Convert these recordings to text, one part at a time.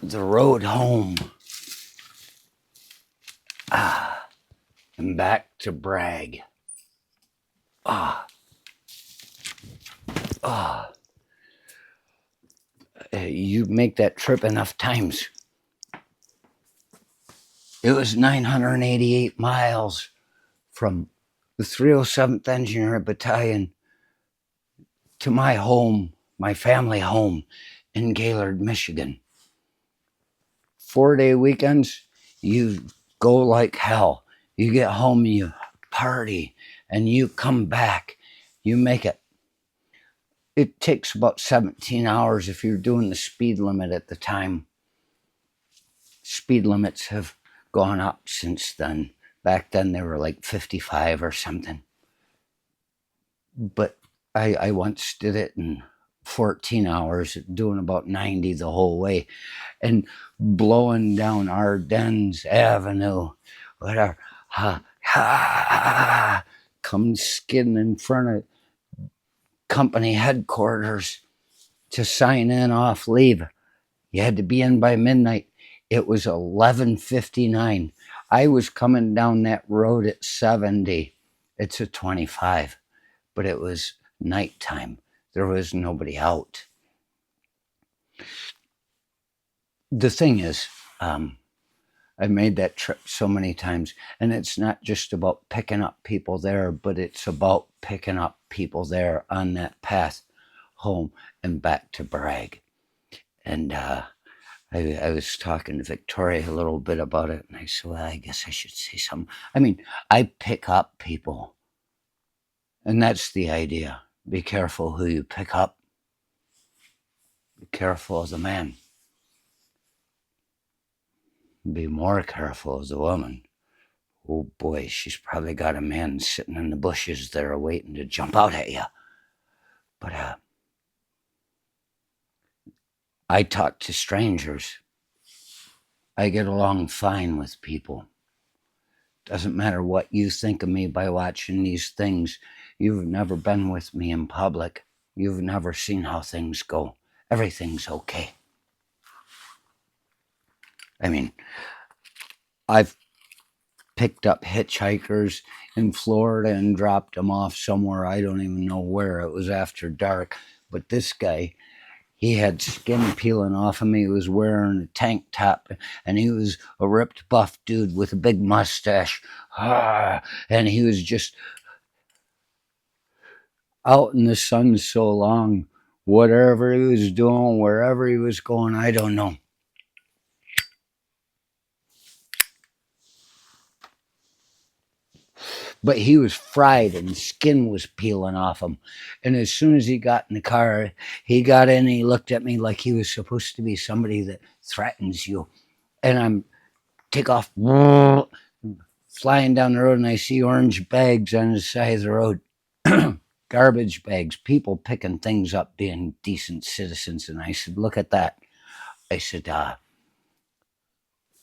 the road home. And back to Bragg. You make that trip enough times. It was 988 miles from the 307th Engineer Battalion to my home, my family home in Gaylord, Michigan. 4-day weekends, you go like hell. You get home, you party, and you come back. You make it. It takes about 17 hours if you're doing the speed limit at the time. Speed limits have gone up since then. Back then they were like 55 or something. But I once did it in 14 hours, doing about 90 the whole way, and blowing down Ardennes Avenue, whatever. Come skidding in front of company headquarters to sign in off leave. You had to be in by midnight. It was 11:59. I was coming down that road at 70. It's a 25, but it was nighttime. There was nobody out. The thing is, I've made that trip so many times, and it's not just about picking up people there, but it's about picking up people there on that path home and back to Bragg. And I was talking to Victoria a little bit about it, and I said, well, I guess I should say something. I mean, I pick up people, and that's the idea. Be careful who you pick up. Be careful of the man. Be more careful of the woman. Oh boy, she's probably got a man sitting in the bushes there waiting to jump out at you. But I talk to strangers. I get along fine with people. Doesn't matter what you think of me by watching these things. You've never been with me in public. You've never seen how things go. Everything's okay. I mean, I've picked up hitchhikers in Florida and dropped them off somewhere. I don't even know where. It was after dark. But this guy, he had skin peeling off of me. He was wearing a tank top, and he was a ripped, buff dude with a big mustache. And he was just out in the sun so long. Whatever he was doing, wherever he was going, I don't know. But he was fried and skin was peeling off him. And as soon as he got in the car, he got in and he looked at me like he was supposed to be somebody that threatens you. And I'm take off, flying down the road, and I see orange bags on the side of the road. Garbage bags, people picking things up, being decent citizens. And I said, look at that. I said,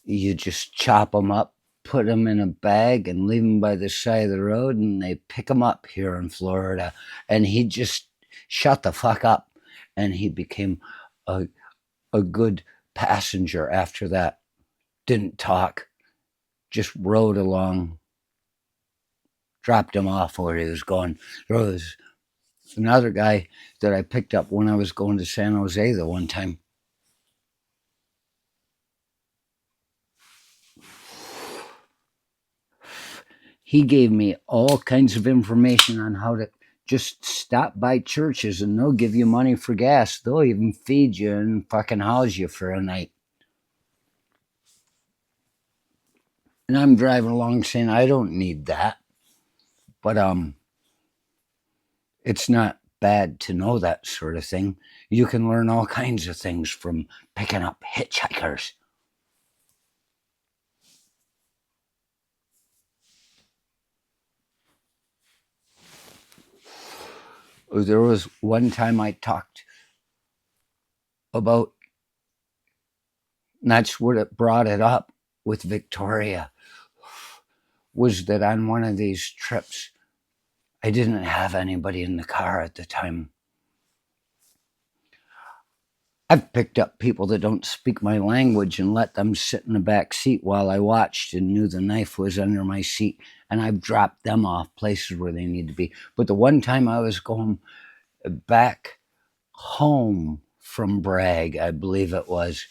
you just chop them up, put them in a bag, and leave them by the side of the road, and they pick them up here in Florida. And he just shut the fuck up, and he became a good passenger after that. Didn't talk, just rode along, dropped him off where he was going. There was another guy that I picked up when I was going to San Jose the one time. He gave me all kinds of information on how to just stop by churches, and they'll give you money for gas. They'll even feed you and fucking house you for a night. And I'm driving along saying, I don't need that. But it's not bad to know that sort of thing. You can learn all kinds of things from picking up hitchhikers. There was one time I talked about, and that's what it brought it up with Victoria, was that on one of these trips, I didn't have anybody in the car at the time. I've picked up people that don't speak my language and let them sit in the back seat while I watched and knew the knife was under my seat. And I've dropped them off places where they need to be. But the one time I was going back home from Bragg, I believe it was,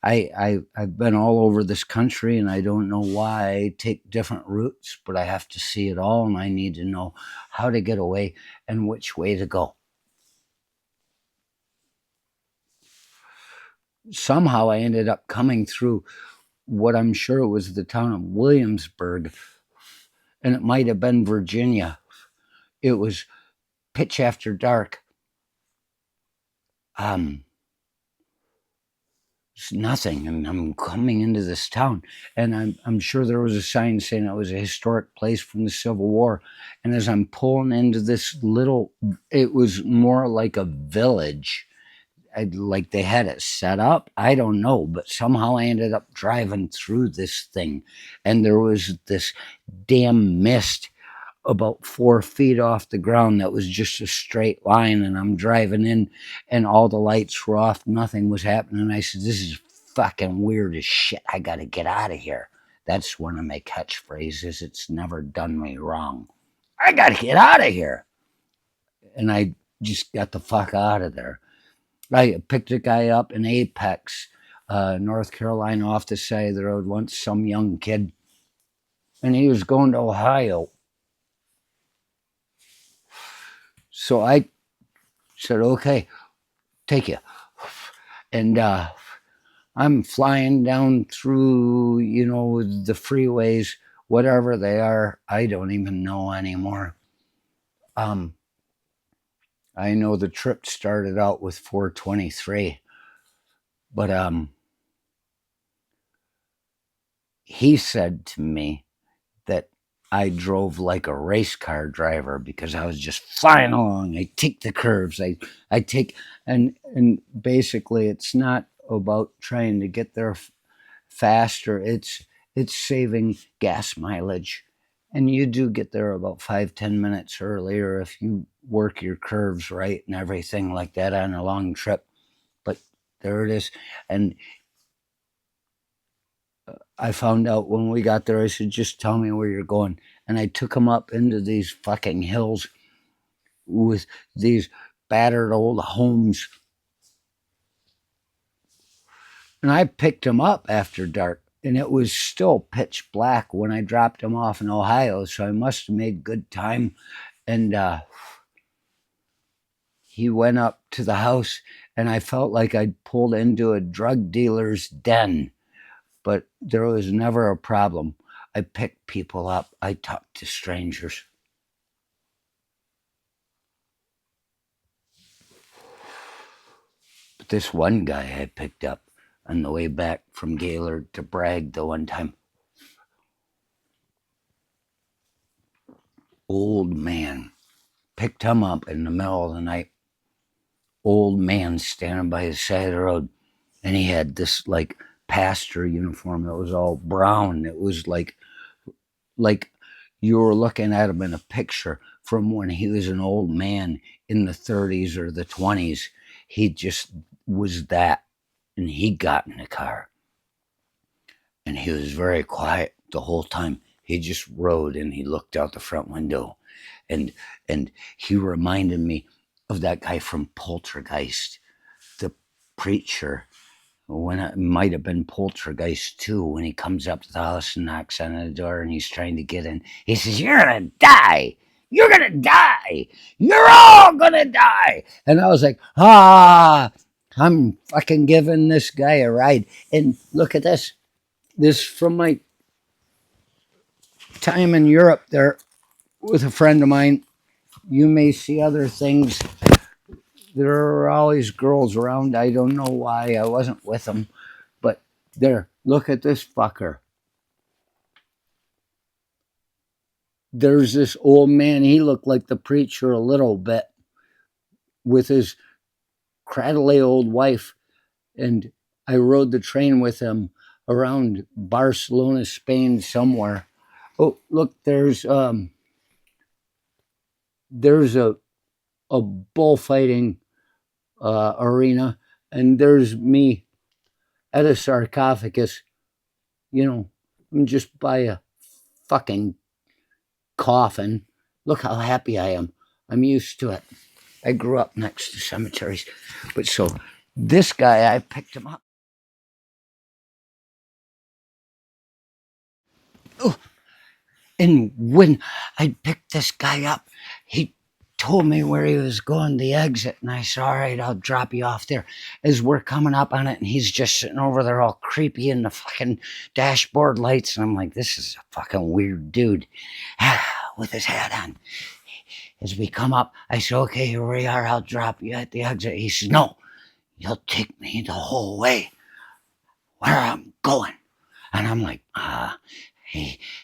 I've been all over this country and I don't know why I take different routes, but I have to see it all and I need to know how to get away and which way to go. Somehow I ended up coming through what I'm sure was the town of Williamsburg, and it might have been Virginia. It was pitch after dark. Um, it's nothing, and I'm coming into this town, and I'm sure there was a sign saying it was a historic place from the Civil War. And as I'm pulling into this little, it was more like a village. Like they had it set up. I don't know, but somehow I ended up driving through this thing, and there was this damn mist about 4 feet off the ground that was just a straight line. And I'm driving in, and all the lights were off. Nothing was happening. I said, "This is fucking weird as shit. I got to get out of here." That's one of my catchphrases. It's never done me wrong. I got to get out of here. And I just got the fuck out of there. I picked a guy up in Apex, North Carolina, off the side of the road once, some young kid, and he was going to Ohio. So I said, "Okay, take you." And I'm flying down through, the freeways, whatever they are. I don't even know anymore. Um, I know the trip started out with 423, but he said to me that I drove like a race car driver because I was just flying along. I take the curves. I take, and basically it's not about trying to get there faster. It's saving gas mileage. And you do get there about 5-10 minutes earlier if you work your curves right and everything like that on a long trip. But there it is. And I found out when we got there, I said, "Just tell me where you're going." And I took him up into these fucking hills with these battered old homes. And I picked him up after dark, and it was still pitch black when I dropped him off in Ohio. So I must have made good time. And he went up to the house, and I felt like I'd pulled into a drug dealer's den. But there was never a problem. I picked people up. I talked to strangers. But this one guy I picked up on the way back from Gaylord to Bragg the one time, old man, picked him up in the middle of the night. Old man standing by his side of the road, and he had this like pastor uniform that was all brown. It was like you were looking at him in a picture from when he was an old man in the 30s or the 20s. He just was that. And he got in the car, and he was very quiet the whole time. He just rode and he looked out the front window, and and he reminded me of that guy from Poltergeist, the preacher. When it might have been Poltergeist too, when he comes up to the house and knocks on the door and he's trying to get in, he says, "You're gonna die. You're gonna die. You're all gonna die." And I was like, I'm fucking giving this guy a ride. And look at this. This from my time in Europe there with a friend of mine. You may see other things. There are always girls around. I don't know why. I wasn't with them. But there, look at this fucker. There's this old man. He looked like the preacher a little bit with his cradly old wife. And I rode the train with him around Barcelona, Spain, somewhere. Oh, look, there's a bullfighting arena, and there's me at a sarcophagus, you know, I'm just by a fucking coffin. Look how happy I am. I'm used to it. I grew up next to cemeteries. But so this guy, I picked him up. Oh, and when I picked this guy up, he told me where he was going, the exit, and I said, all right, I'll drop you off there. As we're coming up on it, and he's just sitting over there all creepy in the fucking dashboard lights, and I'm like, this is a fucking weird dude with his hat on. As we come up, I said, okay, here we are, I'll drop you at the exit. He says, no, you'll take me the whole way where I'm going. And I'm like,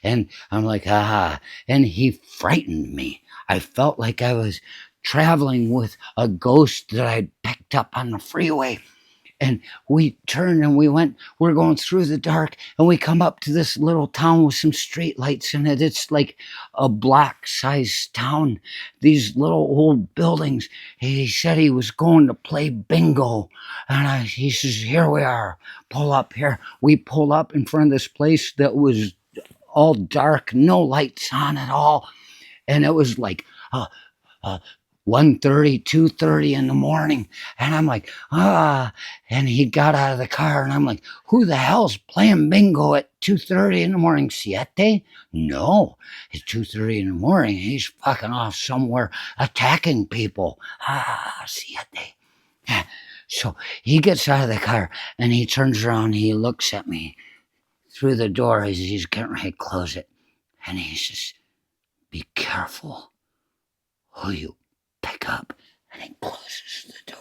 and I'm like, and he frightened me. I felt like I was traveling with a ghost that I'd picked up on the freeway. And we turned and we're going through the dark, and we come up to this little town with some street lights in it. It's like a block-sized town, these little old buildings. He said he was going to play bingo, and he says, here we are, pull up here. We pull up in front of this place that was all dark, no lights on at all, and it was like uh, 1:30, 2:30 in the morning. And I'm like, and he got out of the car, and I'm like, who the hell's playing bingo at 2:30 in the morning? Siete? No, it's 2:30 in the morning. He's fucking off somewhere attacking people. Siete. So he gets out of the car, and he turns around, he looks at me through the door as he's getting ready to close it, and he says, be careful who you pick up, and he closes the door.